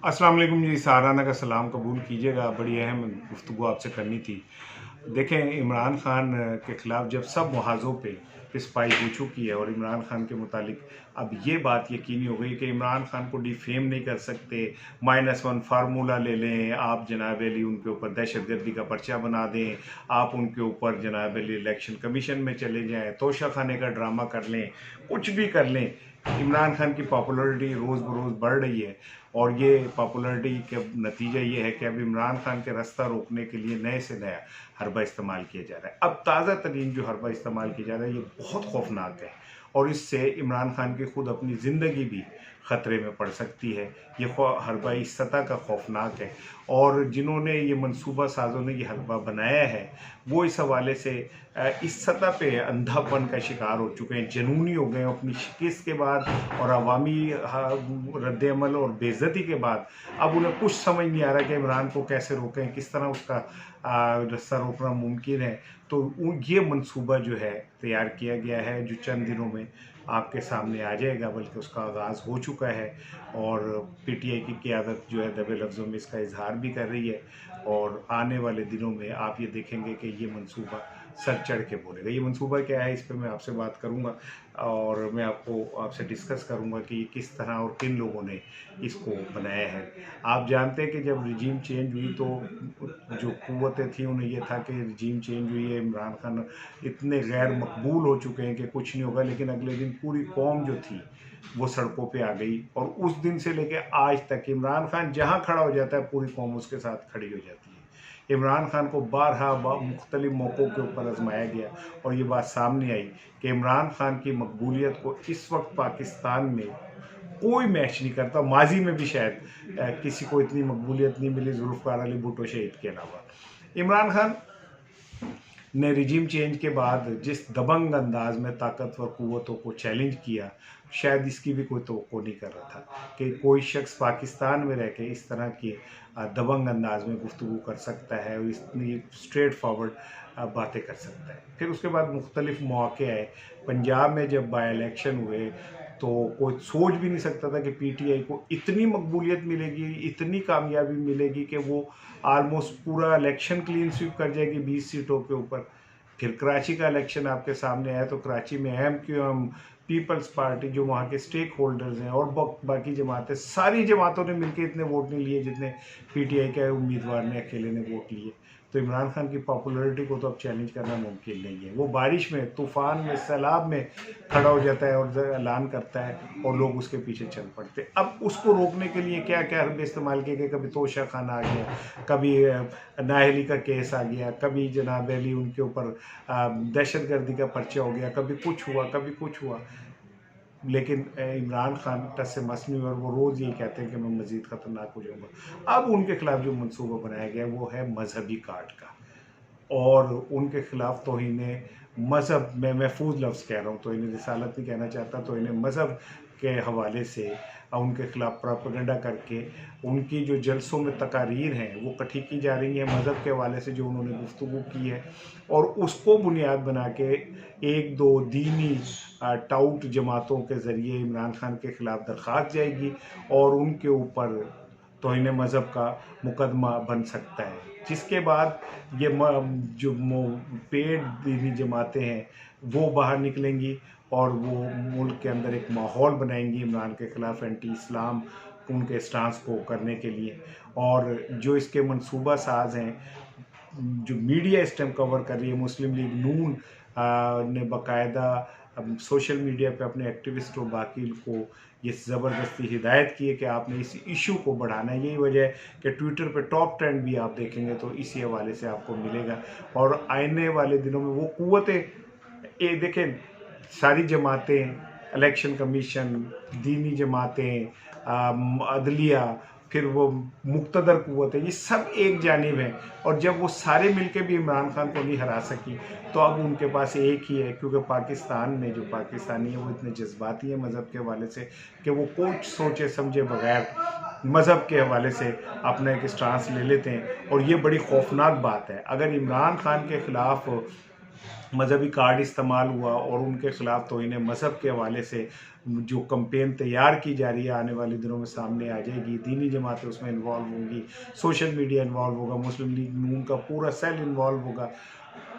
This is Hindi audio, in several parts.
अस्सलाम वालेकुम जी, सहाराना का सलाम कबूल कीजिएगा। बड़ी अहम गुफ्तगू आपसे करनी थी। देखें, इमरान खान के ख़िलाफ़ जब सब मुहाज़ों पे पिसपाई हो चुकी है और इमरान खान के मुतालिक अब ये बात यकीनी हो गई कि इमरान खान को डिफेम नहीं कर सकते। -1 फार्मूला ले लें, आप जनाब अली उनके ऊपर दहशतगर्दी का पर्चा बना दें, आप उनके ऊपर जनाब अली इलेक्शन कमीशन में चले जाएँ, तोशा खाने का ड्रामा कर लें, कुछ भी कर लें। इमरान खान की पॉपुलैरिटी रोज़ बरोज़ बढ़ रही है और ये पॉपुलैरिटी का नतीजा ये है कि अब इमरान खान के रास्ता रोकने के लिए नए से नया हरबा इस्तेमाल किया जा रहा है। अब ताज़ा तरीन जो हरबा इस्तेमाल किया जा रहा है ये बहुत खौफनाक है और इससे इमरान खान की खुद अपनी ज़िंदगी भी ख़तरे में पड़ सकती है। ये हरबा इस सतह का खौफनाक है और जिन्होंने ये मनसूबा साजों ने ये हरबा बनाया है वो इस हवाले से इस सतह पे अंधापन का शिकार हो चुके हैं, जुनूनी हो गए अपनी शिकस्त के बाद और अवामी रद्द-ए-अमल और बेइज्जती के बाद। अब उन्हें कुछ समझ नहीं आ रहा कि इमरान को कैसे रोकें, किस तरह उसका रास्ता रोकना मुमकिन है। तो ये मंसूबा जो है तैयार किया गया है जो चंद दिनों में आपके सामने आ जाएगा, बल्कि उसका आगाज़ हो चुका है और पीटीआई की क़यादत जो है दबे लफ्ज़ों में इसका इजहार भी कर रही है और आने वाले दिनों में आप ये देखेंगे कि ये मंसूबा सर चढ़ के बोलेगा। ये मंसूबा क्या है, इस पे मैं आपसे बात करूँगा और मैं आपसे डिस्कस करूँगा कि किस तरह और किन लोगों ने इसको बनाया है। आप जानते हैं कि जब रिजीम चेंज हुई तो जो क़ुव्वतें थी उन्हें ये था कि रिजीम चेंज हुई है, इमरान खान इतने गैर मकबूल हो चुके हैं कि कुछ नहीं होगा, लेकिन अगले दिन पूरी कौम जो थी वो सड़कों पे आ गई और उस दिन से लेके आज तक इमरान खान जहाँ खड़ा हो जाता है पूरी कौम उसके साथ खड़ी हो जाती है। इमरान खान को बारहा मुख्तलिफ मौक़ों के ऊपर आजमाया गया और ये बात सामने आई कि इमरान खान की मकबूलियत को इस वक्त पाकिस्तान में कोई मैच नहीं करता। माजी में भी शायद किसी को इतनी मकबूलियत नहीं मिली जुल्फ़िकार अली भुट्टो शहीद के अलावा। इमरान खान ने रिजीम चेंज के बाद जिस दबंग अंदाज में ताकतवर क़ुव्वतों को चैलेंज किया, शायद इसकी भी कोई तवक्को नहीं कर रहा था कि कोई शख्स पाकिस्तान में रह के इस तरह की दबंग अंदाज में गुफ्तगू कर सकता है और इतनी स्ट्रेट फॉरवर्ड बातें कर सकता है। फिर उसके बाद मुख्तलिफ मौक़े आए। पंजाब में जब बाई इलेक्शन हुए तो कोई सोच भी नहीं सकता था कि पीटीआई को इतनी मकबूलियत मिलेगी, इतनी कामयाबी मिलेगी कि वो आलमोस्ट पूरा इलेक्शन क्लीन स्वीप कर जाएगी 20 सीटों के ऊपर। फिर कराची का इलेक्शन आपके सामने आया तो कराची में एमक्यूएम, पीपल्स पार्टी जो वहाँ के स्टेक होल्डर्स हैं और बाकी जमातें, सारी जमातों ने मिलकर इतने वोट नहीं लिए जितने पीटीआई के उम्मीदवार ने अकेले ने वोट लिए। तो इमरान खान की पॉपुलैरिटी को तो अब चैलेंज करना मुमकिन नहीं है। वो बारिश में, तूफ़ान में, सैलाब में खड़ा हो जाता है और ऐलान करता है और लोग उसके पीछे चल पड़ते हैं। अब उसको रोकने के लिए क्या क्या हरबे इस्तेमाल किए गए, कभी तोशा खाना आ गया, कभी नाअहली का केस आ गया, कभी जनाब अली उनके ऊपर दहशतगर्दी का पर्चा हो गया, कभी कुछ हुआ, कभी कुछ हुआ। लेकिन इमरान खान टस से मस नहीं हुआ और वो रोज़ यही कहते हैं कि मैं मज़ीद ख़तरनाक हो जाऊँगा। अब उनके ख़िलाफ़ जो मंसूबा बनाया गया वो है मजहबी काट का और उनके ख़िलाफ़ तौहीन मज़हब, मैं महफूज लफ्ज़ कह रहा हूँ, तौहीन रिसालत नहीं कहना चाहता, तौहीन मज़हब के हवाले से उनके ख़िलाफ़ प्रोपेगेंडा करके उनकी जो जलसों में तकारीर हैं वो इकट्ठी की जा रही हैं मज़हब के हवाले से जो उन्होंने गुफ्तगू की है और उसको बुनियाद बना के एक दो दीनी टाउट जमातों के ज़रिए इमरान खान के ख़िलाफ़ दरख्वास्त जाएगी और उनके ऊपर तौहीन मज़हब का मुकदमा बन सकता है, जिसके बाद ये जो पेड दीनी जमातें हैं वो बाहर निकलेंगी और वो मुल्क के अंदर एक माहौल बनाएंगी इमरान के ख़िलाफ़ एंटी इस्लाम उनके स्टांस को करने के लिए। और जो इसके मंसूबा साज हैं, जो मीडिया इस टाइम कवर कर रही है, मुस्लिम लीग नून ने बाकायदा सोशल मीडिया पे अपने एक्टिविस्ट और बाकी को ये ज़बरदस्ती हिदायत की है कि आपने इस इशू को बढ़ाना है। यही वजह है कि ट्विटर पे टॉप ट्रेंड भी आप देखेंगे तो इसी हवाले से आपको मिलेगा और आने वाले दिनों में वो क़ुव्वतें देखें, सारी जमातें, इलेक्शन कमीशन, दीनी जमातें, अदलिया, फिर वो मुक़्तदर क़ुव्वतें, ये सब एक जानिब हैं और जब वो सारे मिलके भी इमरान खान को नहीं हरा सकी तो अब उनके पास एक ही है, क्योंकि पाकिस्तान में जो पाकिस्तानी है वो इतने जज्बाती हैं मज़हब के हवाले से कि वो कुछ सोचे समझे बगैर मज़हब के हवाले से अपना एक स्टांस ले लेते हैं और ये बड़ी खौफनाक बात है। अगर इमरान खान के ख़िलाफ़ मजहबी कार्ड इस्तेमाल हुआ और उनके ख़िलाफ़ तौहीन मज़हब के हवाले से जो कैंपेन तैयार की जा रही है आने वाले दिनों में सामने आ जाएगी। दीनी जमातें उसमें इन्वॉल्व होंगी, सोशल मीडिया इन्वॉल्व होगा, मुस्लिम लीग नून का पूरा सेल इन्वॉल्व होगा।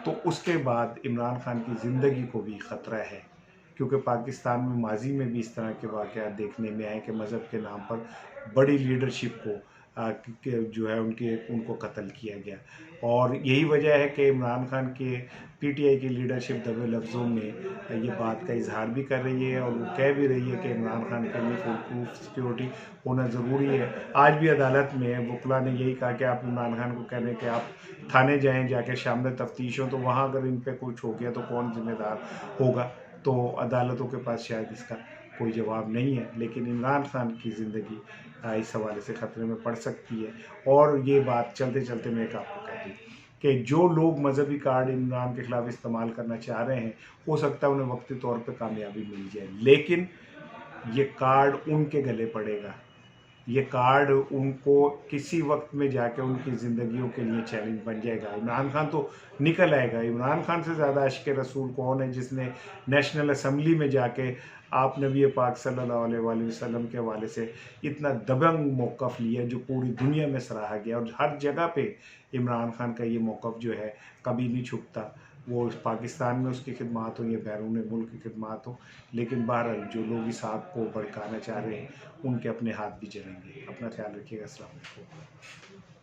तो उसके बाद इमरान खान की ज़िंदगी को भी ख़तरा है, क्योंकि पाकिस्तान में माजी में भी इस तरह के वाक़यात देखने में आए कि मज़हब के नाम पर बड़ी लीडरशिप को जो है उनको कत्ल किया गया। और यही वजह है कि इमरान खान के पीटीआई की लीडरशिप दबे लफ्ज़ों में ये बात का इजहार भी कर रही है और वो कह भी रही है कि इमरान खान के लिए फुल प्रूफ सिक्योरिटी होना ज़रूरी है। आज भी अदालत में वकला ने यही कहा कि आप इमरान खान को कह रहे हैं कि आप थाने जाएं, जाके शामिल तफ्तीश हो, तो वहाँ अगर इन पर कुछ हो गया तो कौन जिम्मेदार होगा। तो अदालतों के पास शायद इसका कोई जवाब नहीं है, लेकिन इमरान खान की ज़िंदगी इस हवाले से ख़तरे में पड़ सकती है। और ये बात चलते चलते मैं एक आपको कह दूँ कि जो लोग मजहबी कार्ड इमरान के ख़िलाफ़ इस्तेमाल करना चाह रहे हैं, हो सकता है उन्हें वक्ती तौर पे कामयाबी मिल जाए, लेकिन ये कार्ड उनके गले पड़ेगा। ये कार्ड उनको किसी वक्त में जाके उनकी ज़िंदगियों के लिए चैलेंज बन जाएगा। इमरान खान तो निकल आएगा। इमरान खान से ज़्यादा आशिक़ रसूल कौन है जिसने नेशनल असम्बली में जाके आप नबी पाक सल्लल्लाहु अलैहि वसल्लम के हवाले से इतना दबंग मौक़िफ़ लिया जो पूरी दुनिया में सराहा गया। और हर जगह पे इमरान खान का ये मौक़िफ़ जो है कभी नहीं छुपता, वो पाकिस्तान में उसकी खिदमत हो या बैरून मुल्क की खिदमत हो। लेकिन बहरहाल जो लोग इस आग को भड़काना चाह रहे हैं उनके अपने हाथ भी जलेंगे। अपना ख्याल रखिएगा। अस्सलाम वालेकुम।